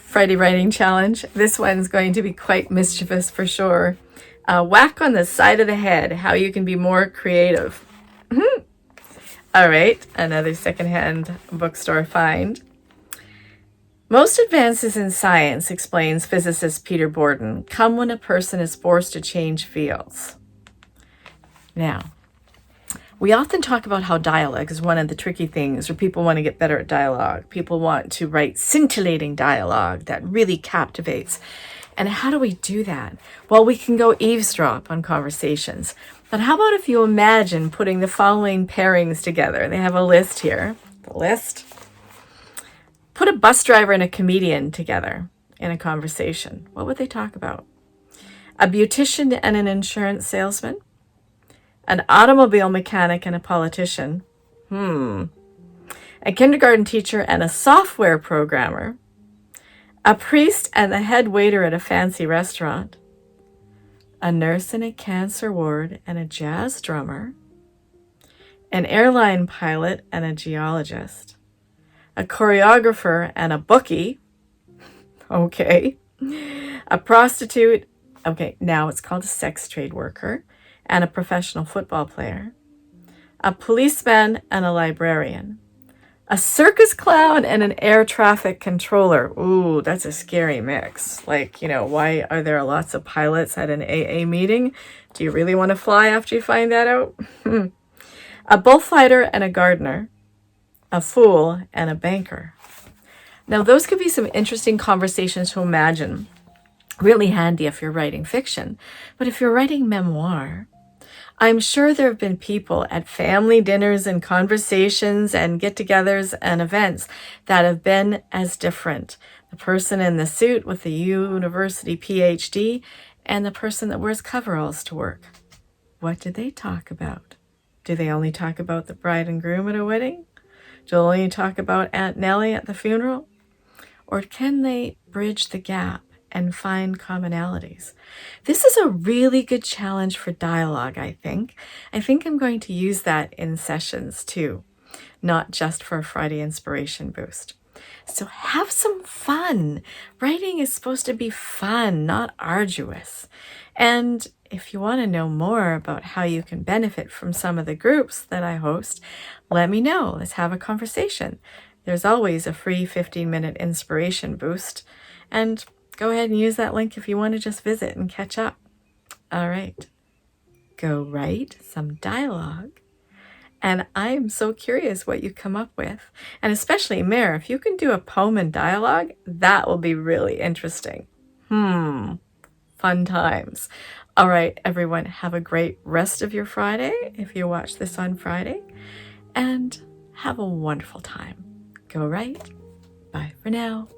Friday writing challenge. This one's going to be quite mischievous for sure. Whack on the side of the head, how you can be more creative. All right, another secondhand bookstore find. Most advances in science, explains physicist Peter Borden, come when a person is forced to change fields. Now, we often talk about how dialogue is one of the tricky things, where people want to get better at dialogue. People want to write scintillating dialogue that really captivates. And how do we do that? Well, we can go eavesdrop on conversations. But how about if you imagine putting the following pairings together? They have a list here. The list. Put a bus driver and a comedian together in a conversation. What would they talk about? A beautician and an insurance salesman? An automobile mechanic and a politician? A kindergarten teacher and a software programmer? A priest and the head waiter at a fancy restaurant? A nurse in a cancer ward and a jazz drummer? An airline pilot and a geologist? A choreographer and a bookie? Okay. A prostitute, okay, now it's called a sex trade worker, and a professional football player. A policeman and a librarian. A circus clown and an air traffic controller. Ooh, that's a scary mix. Like, why are there lots of pilots at an AA meeting? Do you really want to fly after you find that out? A bullfighter and a gardener. A fool and a banker. Now, those could be some interesting conversations to imagine. Really handy if you're writing fiction. But if you're writing memoir, I'm sure there have been people at family dinners and conversations and get-togethers and events that have been as different. The person in the suit with the university PhD and the person that wears coveralls to work. What did they talk about? Do they only talk about the bride and groom at a wedding? Do they only talk about Aunt Nellie at the funeral? Or can they bridge the gap and find commonalities? This is a really good challenge for dialogue, I think. I think I'm going to use that in sessions too, not just for a Friday inspiration boost. So have some fun. Writing is supposed to be fun, not arduous. And if you want to know more about how you can benefit from some of the groups that I host, let me know. Let's have a conversation. There's always a free 15-minute inspiration boost. And go ahead and use that link if you want to just visit and catch up. All right. Go write some dialogue. And I'm so curious what you come up with. And especially, Mare, if you can do a poem in dialogue, that will be really interesting. Fun times. All right, everyone, have a great rest of your Friday if you watch this on Friday. And have a wonderful time. Go write. Bye for now.